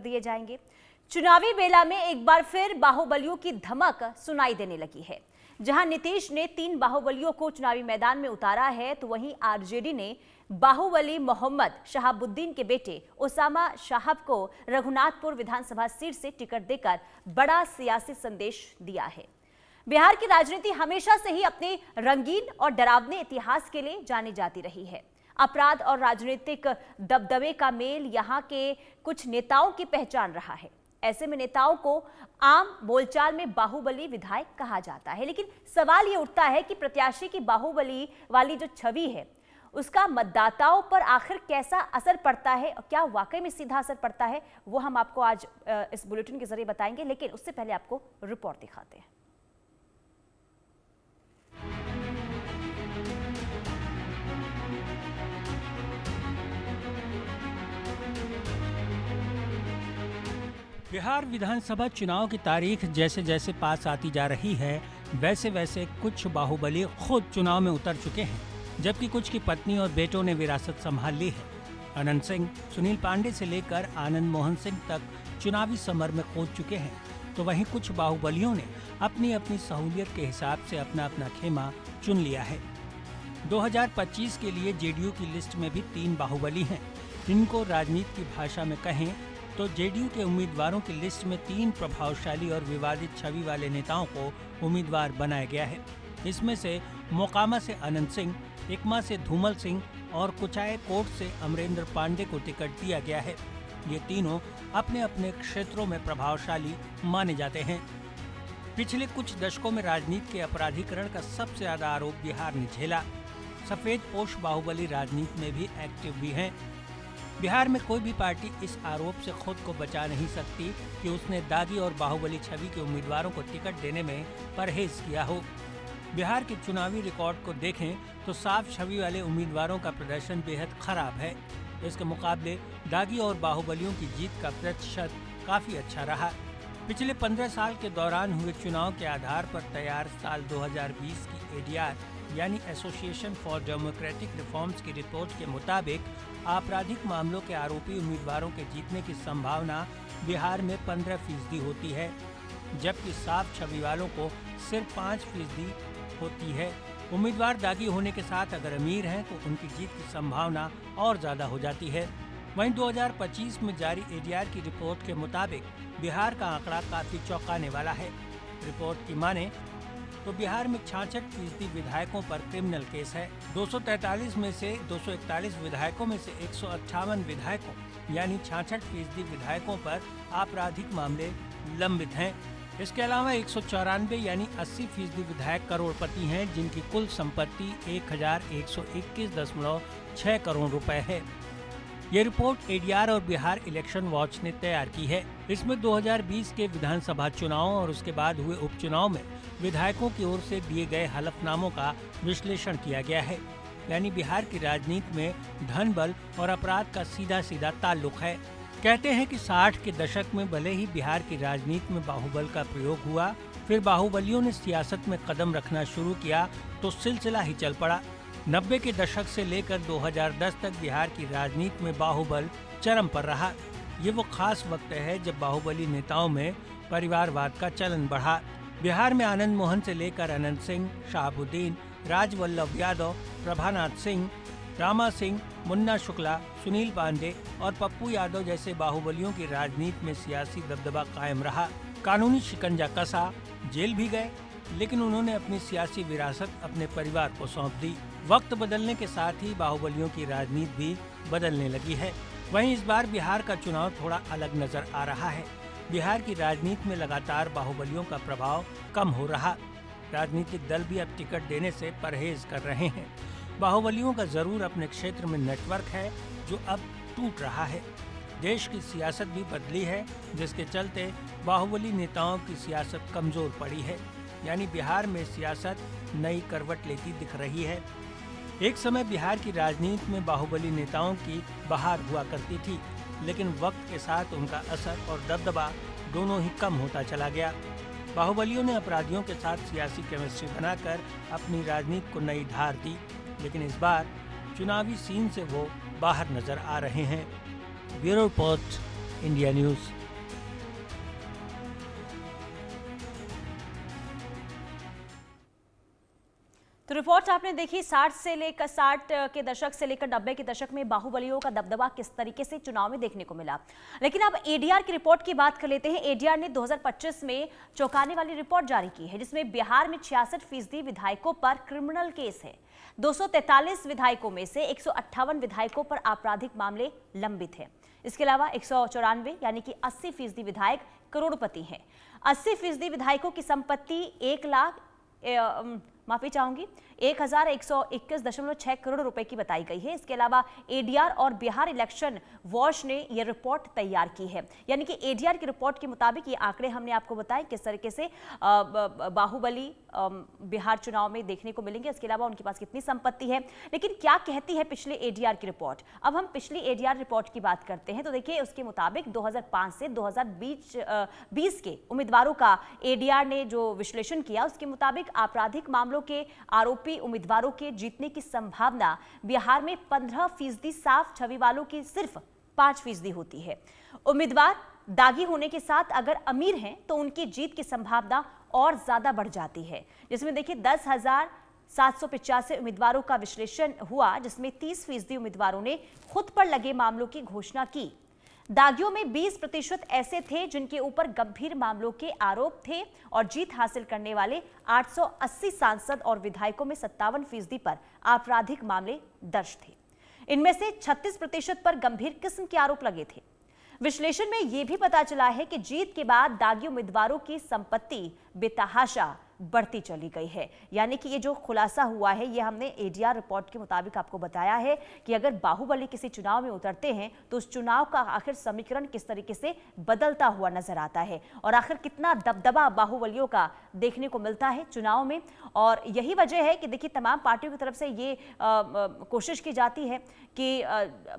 दिए जाएंगे। चुनावी बेला में एक बार फिर बाहुबलियों की धमक सुनाई देने लगी है। जहां नीतीश ने 3 बाहुबलियों को चुनावी मैदान में उतारा है, तो वहीं आरजेडी ने बाहुबली मोहम्मद शहाबुद्दीन के बेटे उसामा साहब को रघुनाथपुर विधानसभा सीट से टिकट देकर बड़ा सियासी संदेश दिया है। बिहार की राजनीति हमेशा से ही अपने रंगीन और डरावने इतिहास के लिए जानी जाती रही है। अपराध और राजनीतिक दबदबे का मेल यहां के कुछ नेताओं की पहचान रहा है। ऐसे में नेताओं को आम बोलचाल में बाहुबली विधायक कहा जाता है, लेकिन सवाल ये उठता है कि प्रत्याशी की बाहुबली वाली जो छवि है उसका मतदाताओं पर आखिर कैसा असर पड़ता है और क्या वाकई में सीधा असर पड़ता है, वो हम आपको आज इस बुलेटिन के जरिए बताएंगे। लेकिन उससे पहले आपको रिपोर्ट दिखाते हैं। बिहार विधानसभा चुनाव की तारीख जैसे जैसे पास आती जा रही है, वैसे वैसे कुछ बाहुबली खुद चुनाव में उतर चुके हैं, जबकि कुछ की पत्नी और बेटों ने विरासत संभाल ली है। अनंत सिंह, सुनील पांडे से लेकर आनंद मोहन सिंह तक चुनावी समर में कूद चुके हैं, तो वहीं कुछ बाहुबलियों ने अपनी अपनी सहूलियत के हिसाब से अपना अपना खेमा चुन लिया है। 2025 के लिए जेडीयू की लिस्ट में भी 3 बाहुबली हैं। इनको राजनीति की भाषा में कहें तो जेडीयू के उम्मीदवारों की लिस्ट में 3 प्रभावशाली और विवादित छवि वाले नेताओं को उम्मीदवार बनाया गया है। इसमें से मोकामा से अनंत सिंह, एकमा से धूमल सिंह और कुचाय कोट से अमरेंद्र पांडे को टिकट दिया गया है। ये तीनों अपने अपने क्षेत्रों में प्रभावशाली माने जाते हैं। पिछले कुछ दशकों में राजनीति के अपराधीकरण का सबसे ज्यादा आरोप बिहार ने झेला। सफेद पोश बाहुबली राजनीति में भी एक्टिव भी हैं। बिहार में कोई भी पार्टी इस आरोप से खुद को बचा नहीं सकती कि उसने दागी और बाहुबली छवि के उम्मीदवारों को टिकट देने में परहेज किया हो। बिहार के चुनावी रिकॉर्ड को देखें तो साफ छवि वाले उम्मीदवारों का प्रदर्शन बेहद खराब है। इसके मुकाबले दागी और बाहुबलियों की जीत का प्रतिशत काफी अच्छा रहा। पिछले 15 साल के दौरान हुए चुनाव के आधार पर तैयार साल 2020 की एडीआर यानी एसोसिएशन फॉर डेमोक्रेटिक रिफॉर्म्स की रिपोर्ट के मुताबिक आपराधिक मामलों के आरोपी उम्मीदवारों के जीतने की संभावना बिहार में 15% होती है, जबकि साफ छवि वालों को सिर्फ 5% होती है। उम्मीदवार दागी होने के साथ अगर अमीर हैं तो उनकी जीत की संभावना और ज्यादा हो जाती है। वहीं 2025 में जारी एडीआर की रिपोर्ट के मुताबिक बिहार का आंकड़ा काफी चौंकाने वाला है। रिपोर्ट की माने तो बिहार में 66% विधायकों पर क्रिमिनल केस है। 243 में से 241 विधायकों में से 158 विधायकों यानी 66% विधायकों पर आपराधिक मामले लंबित हैं। इसके अलावा 194 यानी 80% विधायक करोड़पति हैं, जिनकी कुल संपत्ति 1121.6 करोड़ रुपए है। ये रिपोर्ट एडीआर और बिहार इलेक्शन वॉच ने तैयार की है। इसमें 2020 के विधानसभा चुनाव और उसके बाद हुए उपचुनाव में विधायकों की ओर से दिए गए हलफनामों का विश्लेषण किया गया है। यानी बिहार की राजनीति में धन बल और अपराध का सीधा सीधा ताल्लुक है। कहते हैं कि 60 के दशक में भले ही बिहार की राजनीति में बाहुबल का प्रयोग हुआ, फिर बाहुबलियों ने सियासत में कदम रखना शुरू किया तो सिलसिला ही चल पड़ा। 90 के दशक से लेकर 2010 तक बिहार की राजनीति में बाहुबल चरम पर रहा। ये वो खास वक्त है जब बाहुबली नेताओं में परिवारवाद का चलन बढ़ा। बिहार में आनंद मोहन से लेकर अनंत सिंह, शहाबुद्दीन, राजवल्लभ यादव, प्रभानाथ सिंह, रामा सिंह, मुन्ना शुक्ला, सुनील पांडे और पप्पू यादव जैसे बाहुबलियों की राजनीति में सियासी दबदबा कायम रहा। कानूनी शिकंजा कसा, जेल भी गए, लेकिन उन्होंने अपनी सियासी विरासत अपने परिवार को सौंप दी। वक्त बदलने के साथ ही बाहुबलियों की राजनीति भी बदलने लगी है। वहीं इस बार बिहार का चुनाव थोड़ा अलग नजर आ रहा है। बिहार की राजनीति में लगातार बाहुबलियों का प्रभाव कम हो रहा। राजनीतिक दल भी अब टिकट देने से परहेज कर रहे हैं। बाहुबलियों का जरूर अपने क्षेत्र में नेटवर्क है जो अब टूट रहा है। देश की सियासत भी बदली है, जिसके चलते बाहुबली नेताओं की सियासत कमजोर पड़ी है। यानी बिहार में सियासत नई करवट लेती दिख रही है। एक समय बिहार की राजनीति में बाहुबली नेताओं की बहार हुआ करती थी, लेकिन वक्त के साथ उनका असर और दबदबा दोनों ही कम होता चला गया। बाहुबलियों ने अपराधियों के साथ सियासी केमिस्ट्री बनाकर अपनी राजनीति को नई धार दी, लेकिन इस बार चुनावी सीन से वो बाहर नजर आ रहे हैं। Bureau report, India news. तो रिपोर्ट आपने देखी 60 के दशक से लेकर 90 के दशक में बाहुबलियों का दबदबा किस तरीके से चुनाव में देखने को मिला। लेकिन अब एडीआर की रिपोर्ट की बात कर लेते हैं। एडीआर ने 2025 में चौंकाने वाली रिपोर्ट जारी की है, जिसमें बिहार में 66% विधायकों पर क्रिमिनल केस है। 243 विधायकों में से 158 विधायकों पर आपराधिक मामले लंबित हैं। इसके अलावा 194 यानी कि 80% विधायक करोड़पति हैं। 80% विधायकों की संपत्ति 1,121.6 करोड़ रुपए की बताई गई है। इसके अलावा एडीआर और बिहार इलेक्शन वॉच ने यह रिपोर्ट तैयार की है। यानी कि एडीआर की रिपोर्ट के मुताबिक ये आंकड़े हमने आपको बताए किस तरीके से बाहुबली बिहार चुनाव में देखने को मिलेंगे। इसके अलावा उनके पास कितनी संपत्ति है। लेकिन क्या कहती है पिछले एडीआर की रिपोर्ट। अब हम पिछली एडीआर रिपोर्ट की बात करते हैं तो देखिए उसके मुताबिक 2005 से 2020 के उम्मीदवारों का एडीआर ने जो विश्लेषण किया उसके मुताबिक आपराधिक मामलों के आरोपी उम्मीदवारों के जीतने की संभावना बिहार में 15% साफ छवि वालों की सिर्फ 5% होती है। उम्मीदवार दागी होने के साथ अगर अमीर हैं तो उनकी जीत की संभावना और ज्यादा बढ़ जाती है। जिसमें देखिए 10,785 उम्मीदवारों का विश्लेषण हुआ, जिसमें 30% उम्मीदवारों ने खुद पर लगे मामलों की घोषणा की। दागियों में 20% ऐसे थे जिनके ऊपर गंभीर मामलों के आरोप थे और जीत हासिल करने वाले 880 सांसद और विधायकों में 57% पर आपराधिक मामले दर्ज थे। इनमें से 36% पर गंभीर किस्म के आरोप लगे थे। विश्लेषण में यह भी पता चला है कि जीत के बाद दागी उम्मीदवारों की संपत्ति बेतहाशा बढ़ती चली गई है। यानी कि ये जो खुलासा हुआ है ये हमने एडीआर रिपोर्ट के मुताबिक आपको बताया है कि अगर बाहुबली किसी चुनाव में उतरते हैं तो उस चुनाव का आखिर समीकरण किस तरीके से बदलता हुआ नजर आता है और आखिर कितना दबदबा बाहुबलियों का देखने को मिलता है चुनाव में। और यही वजह है कि देखिए तमाम पार्टियों की तरफ से ये कोशिश की जाती है कि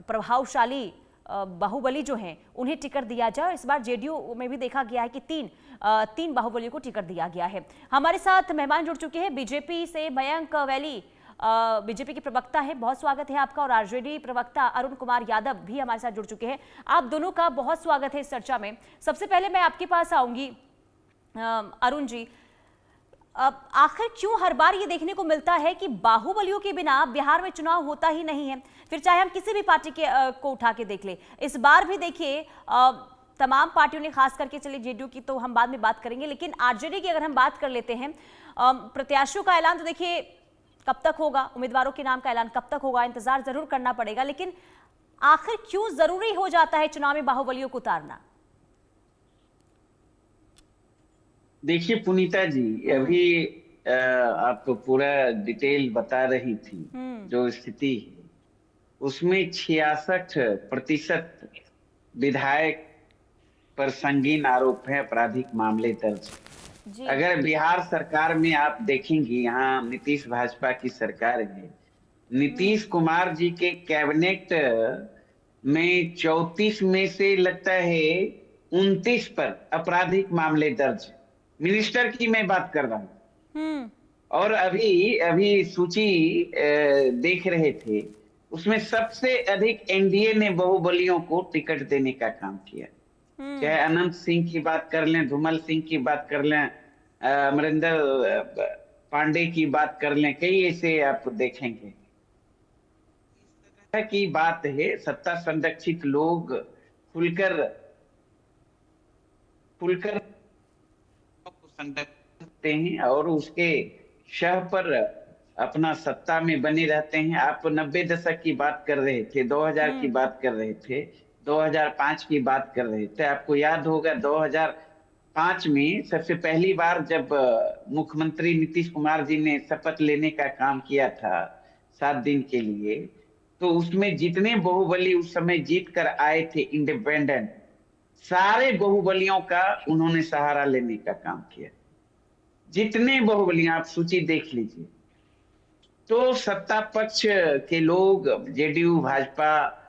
प्रभावशाली बाहुबली जो हैं उन्हें टिकट दिया जाए। इस बार जेडीयू में भी देखा गया है कि तीन बाहुबलियों को टिकट दिया गया है। हमारे साथ मेहमान जुड़ चुके हैं बीजेपी से मयंक वैली, बीजेपी के प्रवक्ता है, बहुत स्वागत है आपका। और आरजेडी प्रवक्ता अरुण कुमार यादव भी हमारे साथ जुड़ चुके हैं। आप दोनों का बहुत स्वागत है इस चर्चा में। सबसे पहले मैं आपके पास आऊंगी अरुण जी, आखिर क्यों हर बार ये देखने को मिलता है कि बाहुबलियों के बिना बिहार में चुनाव होता ही नहीं है। फिर चाहे हम किसी भी पार्टी के को उठा के देख ले, इस बार भी देखिए तमाम पार्टियों ने, खास करके चलिए जेडीयू की तो हम बाद में बात करेंगे, लेकिन आरजेडी की अगर हम बात कर लेते हैं, प्रत्याशियों का ऐलान तो देखिए कब तक होगा, उम्मीदवारों के नाम का ऐलान कब तक होगा, इंतजार जरूर करना पड़ेगा। लेकिन आखिर क्यों जरूरी हो जाता है चुनाव में बाहुबलियों को उतारना। देखिए पुनीता जी, अभी आप पूरा डिटेल बता रही थी। जो स्थिति है उसमें 66% विधायक पर संगीन आरोप है, आपराधिक मामले दर्ज। अगर बिहार सरकार में आप देखेंगे, यहाँ नीतीश भाजपा की सरकार है, नीतीश कुमार जी के कैबिनेट में 34 में से लगता है 29 पर आपराधिक मामले दर्ज। मिनिस्टर की मैं बात कर रहा हूँ। और अभी सूची देख रहे थे, उसमें सबसे अधिक एनडीए ने बाहुबलियों को टिकट देने का काम किया। चाहे अनंत सिंह की बात कर लें, धूमल सिंह की बात कर लें, अमरिंदर पांडे की बात कर लें, कई ऐसे आप देखेंगे। इस तरह की बात है, सत्ता संरक्षित लोग खुलकर संरक्षते हैं और उसके शह पर अपना सत्ता में बने रहते हैं। आप 90 दशक की बात कर रहे थे, 2000 की बात कर रहे थे, 2005 की बात कर रहे थे। आपको याद होगा 2005 में सबसे पहली बार जब मुख्यमंत्री नीतीश कुमार जी ने शपथ लेने का काम किया था 7 दिन के लिए, तो उसमें जितने बाहुबली उस समय जीत कर आए थे इंडिपेंडेंट, सारे बाहुबलियों का उन्होंने सहारा लेने का काम किया। जितने बाहुबलियां आप सूची देख लीजिए। तो सत्ता पक्ष के लोग, जेडीयू भाजपा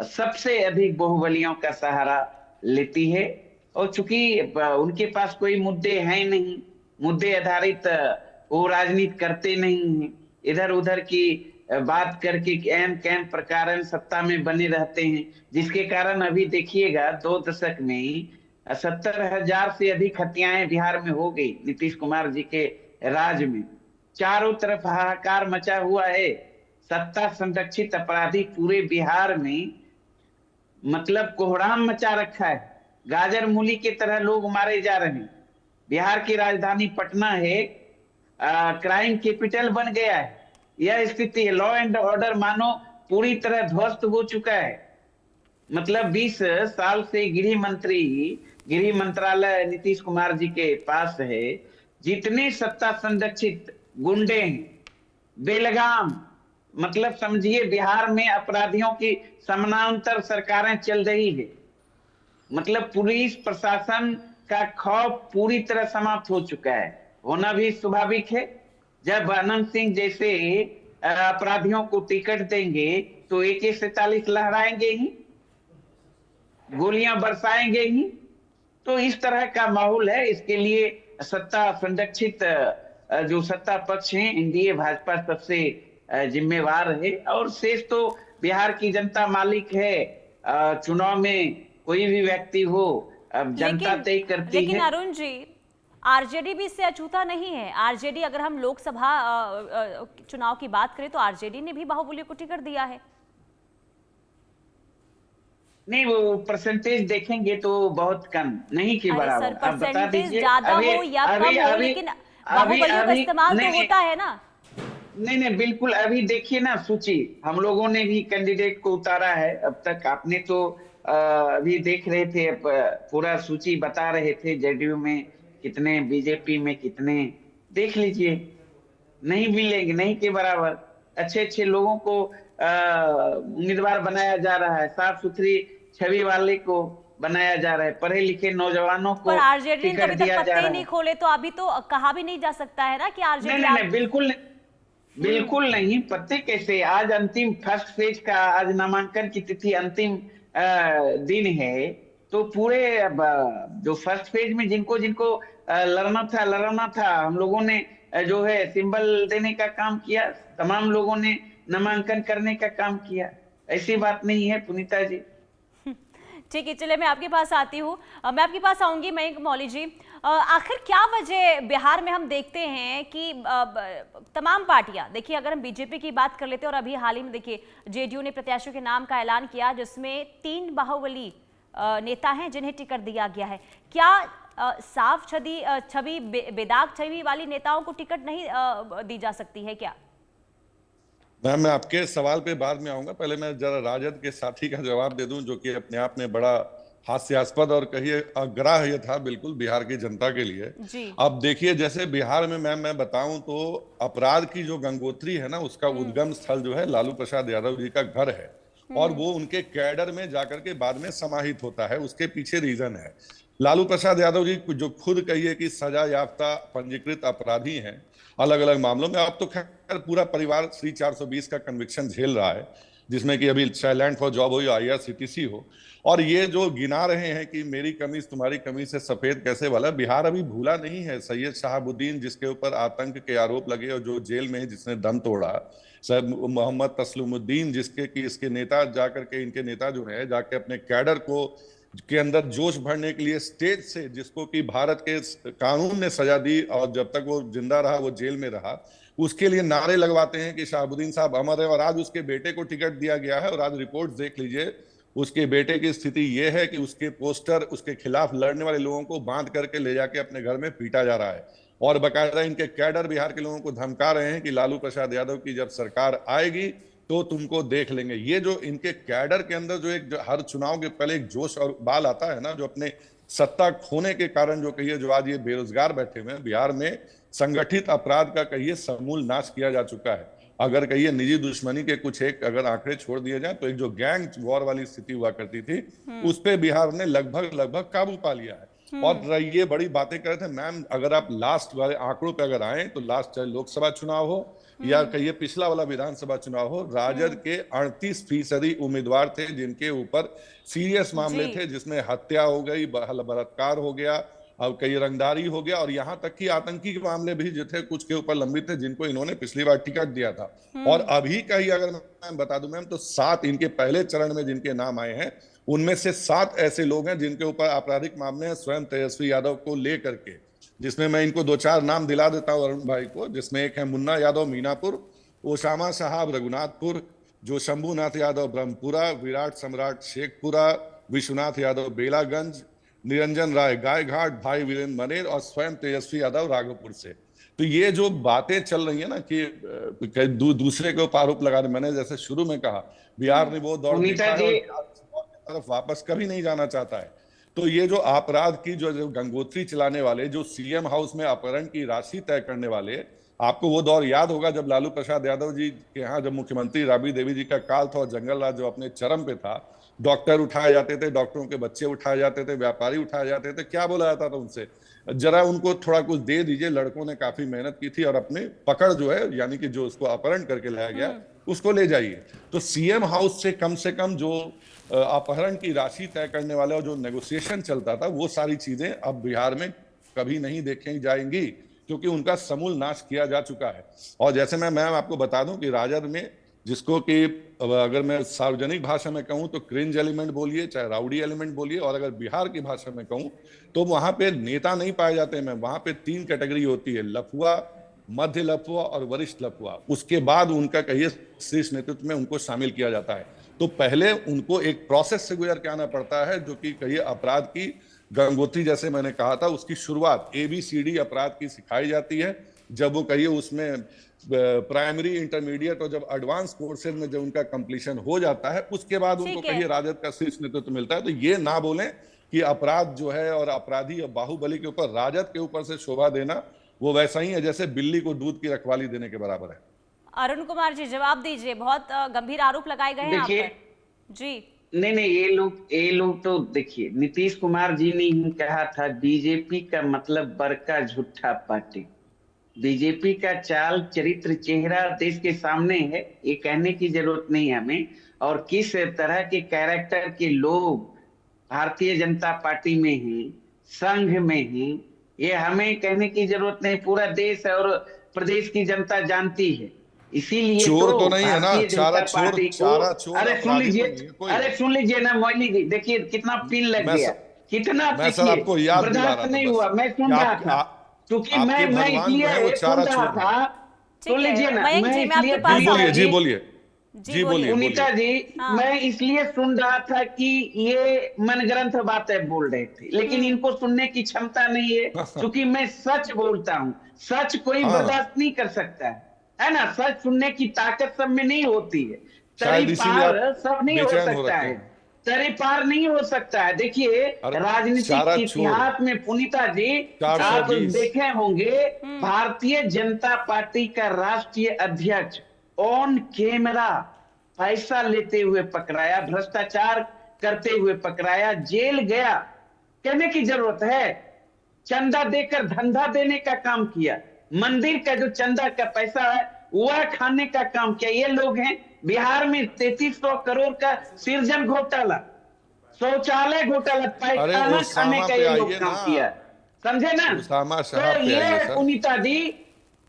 सबसे अधिक बाहुबलियों का सहारा लेती है। और चूंकि उनके पास कोई मुद्दे हैं नहीं, मुद्दे आधारित वो राजनीति करते नहीं हैं, इधर उधर की बात करके कैन कैन प्रकार सत्ता में बने रहते हैं, जिसके कारण अभी देखिएगा 2 दशक में 70,000 से अधिक हत्याएं बिहार में हो गई नीतीश कुमार जी के राज में। चारों तरफ हाहाकार मचा हुआ है। सत्ता संरक्षित अपराधी पूरे बिहार में मतलब कोहराम मचा रखा है। गाजर मूली की तरह लोग मारे जा रहे हैं। बिहार की राजधानी पटना है, क्राइम कैपिटल बन गया है। यह स्थिति है। लॉ एंड ऑर्डर मानो पूरी तरह ध्वस्त हो चुका है। मतलब 20 साल से गृह मंत्रालय नीतीश कुमार जी के पास है। जितने सत्ता संरक्षित गुंडे हैं, बेलगाम, मतलब समझिए बिहार में अपराधियों की समानांतर सरकारें चल रही है। मतलब पुलिस प्रशासन का खौफ पूरी तरह समाप्त हो चुका है। होना भी स्वाभाविक है। जब अनंत सिंह जैसे अपराधियों को टिकट देंगे तो AK-47 लहराएंगे ही, गोलियां बरसाएंगे ही। तो इस तरह का माहौल है। इसके लिए सत्ता संरक्षित जो सत्ता पक्ष है, एनडीए भाजपा सबसे जिम्मेवार है, और शेष तो बिहार की जनता मालिक है। चुनाव में कोई भी व्यक्ति हो, अब जनता तय करती है। लेकिन अरुण जी, आरजेडी भी इससे अछूता नहीं है। आरजेडी, अगर हम लोकसभा चुनाव की बात करें तो आरजेडी ने भी बाहुबली को टिकट दिया है। नहीं, वो परसेंटेज देखेंगे तो बहुत कम, नहीं के बराबर। सर, आप बता दीजिए ज्यादा हो या कम हो, लेकिन बाहुबलियों का इस्तेमाल तो होता है ना। नहीं, बिल्कुल। अभी देखिए ना सूची, हम लोगों ने भी कैंडिडेट को उतारा है। अब तक आपने तो अभी देख रहे थे, पूरा सूची बता रहे थे, जेडीयू में कितने, बीजेपी में कितने, देख लीजिए। नहीं मिलेंगे, नहीं के बराबर। अच्छे लोगों को उम्मीदवार बनाया जा रहा है। साफ सुथरी छवि वाले को बनाया जा रहा है। पढ़े लिखे नौजवानों को टिकट दिया जा रहा है। नहीं खोले तो अभी तो कहा भी नहीं जा सकता है ना कि आरजेडी। नहीं, बिल्कुल नहीं। पत्ते कैसे? आज अंतिम फर्स्ट फेज का, आज नामांकन की तिथि अंतिम दिन है। तो पूरे जो फर्स्ट फेज में जिनको लड़ना था, हम लोगों ने जो है सिंबल देने का काम किया। तमाम लोगों ने नामांकन करने का काम किया। ऐसी बात नहीं है पुनीता जी। ठीक है, चलिए मैं आपके पास आती हूँ। मैं आपके पास आऊंगी मयंक मौली जी। आखिर क्या वजह बिहार में हम देखते हैं कि तमाम पार्टियां, देखिए अगर हम बीजेपी की बात कर लेते हैं, और अभी हाल ही में देखिए जेडीयू ने प्रत्याशियों के नाम का ऐलान किया, जिसमें 3 बाहुबली नेता हैं जिन्हें टिकट दिया गया है। क्या साफ छवि बेदाग छवि वाली नेताओं को टिकट नहीं दी जा सकती है क्या? मैं आपके सवाल पे बाद में आऊंगा। पहले मैं जरा राजद के साथी का जवाब दे दूं, जो कि अपने आप में बड़ा हास्यास्पद और कहिए अग्राह्य था बिल्कुल बिहार की जनता के लिए। अब देखिए, जैसे बिहार में मैं बताऊं तो अपराध की जो गंगोत्री है ना, उसका उद्गम स्थल जो है लालू प्रसाद यादव जी का घर है, और वो उनके कैडर में जाकर के बाद में समाहित होता है। उसके पीछे रीजन है, लालू प्रसाद यादव जी जो खुद कहिए कि सजा याफ्ता पंजीकृत अपराधी हैं अलग अलग मामलों में। अब तो खैर पूरा परिवार श्री 420 का कन्विक्शन झेल रहा है, जिसमें कि अभी लैंड फॉर जॉब हो या IRCTC हो। और ये जो गिना रहे हैं कि मेरी कमीज तुम्हारी कमीज से सफेद कैसे वाला, बिहार अभी भूला नहीं है। सैयद शहाबुद्दीन जिसके ऊपर आतंक के आरोप लगे और जो जेल में है, जिसने दम तोड़ा, सैयद मोहम्मद तस्लीमुद्दीन जिसके कि इसके नेता जाकर के, इनके नेता जो है जाके अपने कैडर को के अंदर जोश भरने के लिए स्टेज से, जिसको कि भारत के कानून ने सजा दी और जब तक वो जिंदा रहा वो जेल में रहा, उसके लिए नारे लगवाते हैं कि शहाबुद्दीन साहब अमर है। और आज उसके बेटे को टिकट दिया गया है, और आज रिपोर्ट देख लीजिए, उसके बेटे की स्थिति ये है कि उसके पोस्टर उसके खिलाफ लड़ने वाले लोगों को बांध करके ले जाके अपने घर में पीटा जा रहा है। और बाकायदा इनके कैडर बिहार के लोगों को धमका रहे हैं कि लालू प्रसाद यादव की जब सरकार आएगी तो तुमको देख लेंगे। ये जो इनके कैडर के अंदर जो हर चुनाव के पहले एक जोश और बाल आता है ना, जो अपने सत्ता खोने के कारण जो कहिए जो आज ये बेरोजगार बैठे हुए हैं, बिहार में संगठित अपराध का कहिए समूल नाश किया जा चुका है। अगर कहिए निजी दुश्मनी के कुछ एक अगर आंकड़े छोड़ दिए जाए तो एक जो गैंग वॉर वाली स्थिति हुआ करती थी, उस पे बिहार ने लगभग काबू पा लिया है। और ये बड़ी बातें कर रहे थे मैम, अगर आप लास्ट वाले आंकड़ों पे अगर आए तो लास्ट चाहे लोकसभा चुनाव हो या कहिए पिछला वाला विधानसभा चुनाव हो, राजद के 38% उम्मीदवार थे जिनके ऊपर सीरियस मामले थे, जिसमें हत्या हो गई, बलात्कार हो गया अब कई रंगदारी हो गया, और यहाँ तक कि आतंकी के मामले भी जो थे कुछ के ऊपर लंबित थे, जिनको इन्होंने पिछली बार टिकट दिया था। और अभी का ही अगर मैं बता दूं मैम, तो 7 इनके पहले चरण में जिनके नाम आए हैं, उनमें से 7 ऐसे लोग हैं जिनके ऊपर आपराधिक मामले हैं स्वयं तेजस्वी यादव को लेकर के, जिसमें मैं इनको 2-4 नाम दिला देता हूं अरुण भाई को। जिसमें एक है मुन्ना यादव मीनापुर, ओसामा साहब रघुनाथपुर, जो शंभुनाथ यादव ब्रह्मपुरा, विराट सम्राट शेखपुरा, विश्वनाथ यादव बेलागंज, निरंजन राय गायघाट, भाई वीरेंद्र मनेर और स्वयं तेजस्वी यादव राघोपुर से। तो ये जो बातें चल रही है ना कि दूसरे के ऊपर आरोप लगा रहे, मैंने जैसे शुरू में कहा, बिहार ने वो दौड़ तरफ वापस कभी नहीं जाना चाहता है। तो ये जो अपराध की जो गंगोत्री चलाने वाले, जो सीएम हाउस में अपहरण की राशि तय करने वाले, आपको वो दौर याद होगा जब लालू प्रसाद यादव जी के यहाँ जब मुख्यमंत्री राबड़ी देवी जी का काल था और जंगल राज जो अपने चरम पे था, डॉक्टर उठाए जाते थे, डॉक्टरों के बच्चे उठाए जाते थे, व्यापारी उठाए जाते थे, क्या बोला जाता था उनसे, जरा उनको थोड़ा कुछ दे दीजिए। लड़कों ने काफी मेहनत की थी और अपने पकड़ जो है, यानी कि जो उसको अपहरण करके लाया गया उसको ले जाइए। तो सीएम हाउस से कम जो अपहरण की राशि तय करने वाले और जो नेगोशिएशन चलता था, वो सारी चीजें अब बिहार में कभी नहीं देखी जाएंगी, क्योंकि उनका समूल नाश किया जा चुका है। और जैसे मैं आपको बता दूं कि राजद में, जिसको कि अगर मैं सार्वजनिक भाषा में कहूं तो क्रिंज एलिमेंट बोलिए, चाहे राउडी एलिमेंट बोलिए, और अगर बिहार की भाषा में कहूं तो वहां पे नेता नहीं पाए जाते हैं। वहां पे 3 कैटेगरी होती है, लफुआ, मध्य लफुआ और वरिष्ठ लफुआ। उसके बाद उनका कहिए शीर्ष नेतृत्व में उनको शामिल किया जाता है। तो पहले उनको एक प्रोसेस से गुजर के आना पड़ता है, जो कि कहिए अपराध की गंगोत्री, जैसे मैंने कहा था, उसकी शुरुआत ABCD अपराध की सिखाई जाती है। जब वो कहिए उसमें प्राइमरी, इंटरमीडिएट और जब एडवांस कोर्सेज में जब उनका कंप्लीशन हो जाता है, उसके बाद उनको कहिए राजद का शीर्ष नेतृत्व मिलता है। तो ये ना बोलें कि अपराध जो है और अपराधी और बाहुबली के ऊपर राजद के ऊपर से शोभा देना वो वैसा ही है जैसे बिल्ली को दूध की रखवाली देने के बराबर है। अरुण कुमार जी जवाब दीजिए, बहुत गंभीर आरोप लगाए गए हैं आप पर। जी नहीं, ये लोग तो देखिए, नीतीश कुमार जी ने ही कहा था बीजेपी का मतलब बड़का झूठा पार्टी। बीजेपी का चाल, चरित्र, चेहरा देश के सामने है, ये कहने की जरूरत नहीं है हमें। और किस तरह के कैरेक्टर के लोग भारतीय जनता पार्टी में हैं, संघ में हैं, ये हमें कहने की जरूरत नहीं, पूरा देश और प्रदेश की जनता जानती है। इसीलिए चोर तो नहीं है ना, चारा चोर। अरे सुन लीजिए ना मोइली जी, देखिए कितना पिन लग गया, कितना आपको याद बर्दाश्त नहीं हुआ। मैं सुन रहा था, क्योंकि मैं इसलिए सुन रहा था। सुन लीजिए ना, मैं बोलिए पुनीता जी, मैं इसलिए सुन रहा था कि ये मनगढ़ंत बातें बोल रहे थे, लेकिन इनको सुनने की क्षमता नहीं है, क्योंकि मैं सच बोलता हूँ। सच कोई बर्दाश्त नहीं कर सकता है ना। सच सुनने की ताकत सब में नहीं होती है। तरीपार सब नहीं हो सकता है, तरीपार नहीं हो सकता है। देखिए राजनीतिक इतिहास में पुनीता जी आप देखे होंगे, भारतीय जनता पार्टी का राष्ट्रीय अध्यक्ष ऑन कैमरा पैसा लेते हुए पकड़ाया, भ्रष्टाचार करते हुए पकड़ाया, जेल गया। कहने की जरूरत है, चंदा देकर धंधा देने का काम किया, मंदिर का जो चंदा का पैसा है वह खाने का काम किया। ये लोग हैं बिहार में 3300 करोड़ का सृजन घोटाला, शौचालय घोटाला, पैखाना खाने का ये लोग काम किया, समझे ना। तो ये पुनीता जी,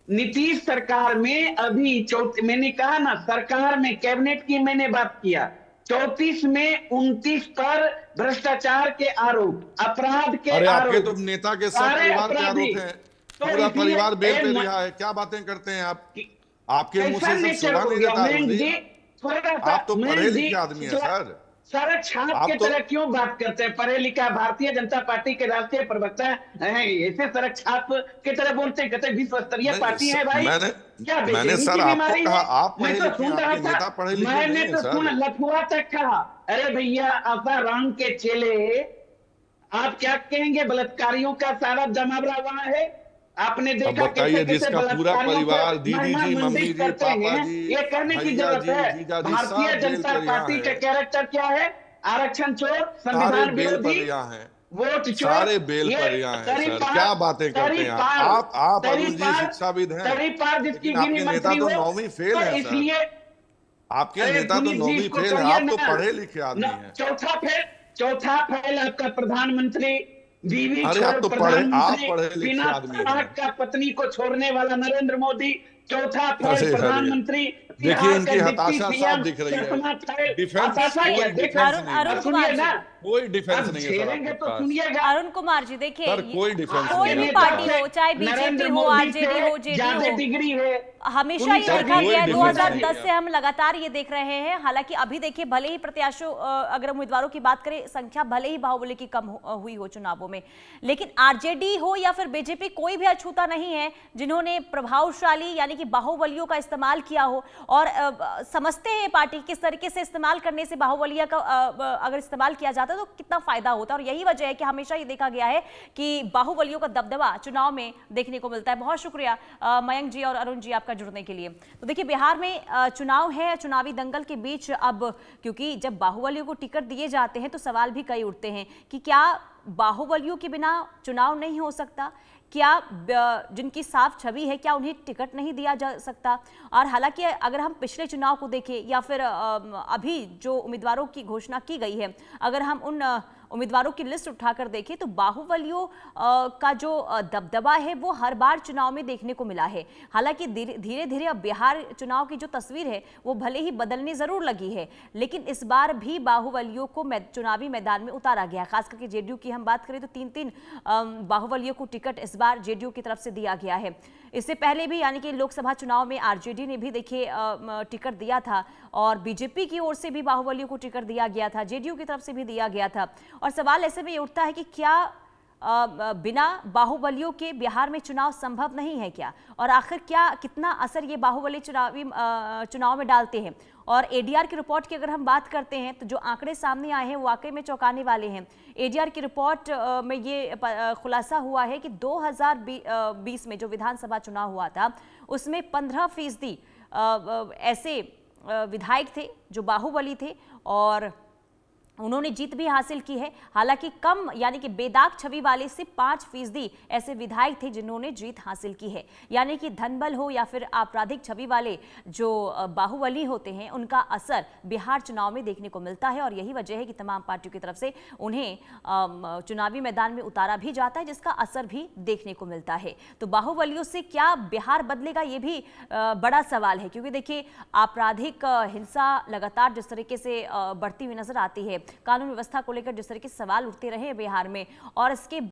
नीतीश सरकार में अभी मैंने कहा ना, सरकार में कैबिनेट की मैंने बात किया, 34 में 29 पर भ्रष्टाचार के आरोप, अपराध के आरोप। आपके तो नेता के सब परिवार के आरोप हैं, पूरा परिवार बेल पे रिहा है। क्या बातें करते हैं आप? आपके मुंह से शोभा नहीं देता। आप तो पढ़े लिखे आदमी है सर। सारा छाप के तरह क्यों बात करते हैं? पढ़े लिखा भारतीय जनता पार्टी के राष्ट्रीय प्रवक्ता हैं, ऐसे सड़क छाप के तरह बोलते हैं, कहते विश्व स्तरीय पार्टी है भाई। मैंने सर आपको कहा आप पढ़े लिखे, आपके नेता पढ़े लिखे नहीं है सर। सुन, लफुआ तक कहा। अरे भैया, आसाराम के चेले, आप क्या कहेंगे? बलात्कारियों का सारा जमावड़ा वहां है। आपने देखा बताइए, जिसका पूरा परिवार, दीदी जी, मम्मी जी, पापा जी, ये करने की जरूरत है। भारतीय जनता पार्टी का कैरेक्टर क्या है? आरक्षण चोर, संविधान विरोधी, वोट चोर, सारे बेल पर यहाँ है सर। क्या बातें करते हैं आप? अरुण जी शिक्षाविद हैं, जिसकी आपके नेता तो 9वीं फेल है सर। आपके नेता तो 9वीं फेल है, आप तो पढ़े लिखे आदमी हैं। चौथा फेल आपका प्रधानमंत्री बीवी अरे छोड़ आप प्रधानमंत्री, पढ़े लिखे बिना आदमी हैं। तलाक का पत्नी को छोड़ने वाला नरेंद्र मोदी, चौथा अरे फेल अरे प्रधानमंत्री, देखिए बिहार इनकी का डिप्टी हताशा साफ सीएम, दिख रही है। चौथा फेल। डिफेंस हताशा क्या कोई देखा? डिफेंस अरुण नहीं है अरुण सर। कुमार सुनिए जी, ना, कोई डिफेंस अब नहीं है सर झेलेंगे आपके तो पास। सुनिएगा। अरुण कुमार जी देखिए, सर कोई डिफेंस कोई नहीं भी है पार्टी आपके हो, चाहे बीजेपी नरेंद्र हो, मोदी आरजेडी से हो, जेडीयू ज्यादा हो, डिग्री है। हमेशा ये सर, देखा कोई गया है। डिफरेंस नहीं 2010 है। से हम लगातार ये देख रहे हैं। हालांकि अभी देखिए, भले ही प्रत्याशियों, अगर उम्मीदवारों की बात करें, संख्या भले ही बाहुबली की कम हुई हो चुनावों में, लेकिन आरजेडी हो या फिर बीजेपी, कोई भी अछूता नहीं है जिन्होंने प्रभावशाली यानी कि बाहुबलियों का इस्तेमाल किया हो। और समझते हैं पार्टी किस तरीके से इस्तेमाल करने से बाहुबलिया का अगर इस्तेमाल किया जाता है तो कितना फायदा होता है। और यही वजह है कि हमेशा ये देखा गया है कि बाहुबलियों का दबदबा चुनाव में देखने को मिलता है। बहुत शुक्रिया मयंक जी और अरुण जी आपका जुड़ने के लिए। तो देखिए, बिहार में चुनाव है, चुनावी दंगल के बीच अब, क्योंकि जब बाहुबलियों को टिकट दिए जाते हैं तो सवाल भी कई उठते हैं कि क्या बाहुबलियों के बिना चुनाव नहीं हो सकता? क्या जिनकी साफ छवि है, क्या उन्हें टिकट नहीं दिया जा सकता? और हालांकि अगर हम पिछले चुनाव को देखें या फिर अभी जो उम्मीदवारों की घोषणा की गई है, अगर हम उन उम्मीदवारों की लिस्ट उठाकर देखें तो बाहुबलियों का जो दबदबा है वो हर बार चुनाव में देखने को मिला है। हालांकि धीरे धीरे अब बिहार चुनाव की जो तस्वीर है वो भले ही बदलने जरूर लगी है, लेकिन इस बार भी बाहुबलियों को चुनावी मैदान में उतारा गया। खास करके जेडीयू की हम बात करें तो 3-3 बाहुबलियों को टिकट इस बार जेडीयू की तरफ से दिया गया है। इससे पहले भी यानी कि लोकसभा चुनाव में आरजेडी ने भी देखिए टिकट दिया था, और बीजेपी की ओर से भी बाहुबलियों को टिकट दिया गया था, जेडीयू की तरफ से भी दिया गया था। और सवाल ऐसे में ये उठता है कि क्या बिना बाहुबलियों के बिहार में चुनाव संभव नहीं है क्या? और आखिर क्या कितना असर ये बाहुबली चुनाव में डालते हैं? और एडीआर की रिपोर्ट की अगर हम बात करते हैं तो जो आंकड़े सामने आए हैं वो वाकई में चौंकाने वाले हैं। एडीआर की रिपोर्ट में ये खुलासा हुआ है कि 2020 में जो विधानसभा चुनाव हुआ था उसमें 15% ऐसे विधायक थे जो बाहुबली थे और उन्होंने जीत भी हासिल की है। हालांकि कम यानी कि बेदाग छवि वाले से 5% ऐसे विधायक थे जिन्होंने जीत हासिल की है। यानी कि धनबल हो या फिर आपराधिक छवि वाले जो बाहुबली होते हैं उनका असर बिहार चुनाव में देखने को मिलता है। और यही वजह है कि तमाम पार्टियों की तरफ से उन्हें चुनावी मैदान में उतारा भी जाता है, जिसका असर भी देखने को मिलता है। तो बाहुबलियों से क्या बिहार बदलेगा, ये भी बड़ा सवाल है, क्योंकि देखिए आपराधिक हिंसा लगातार जिस तरीके से बढ़ती हुई नजर आती है, कानून व्यवस्था को लेकर जिस तरह के सवाल उठते रहे बिहार में, और इसके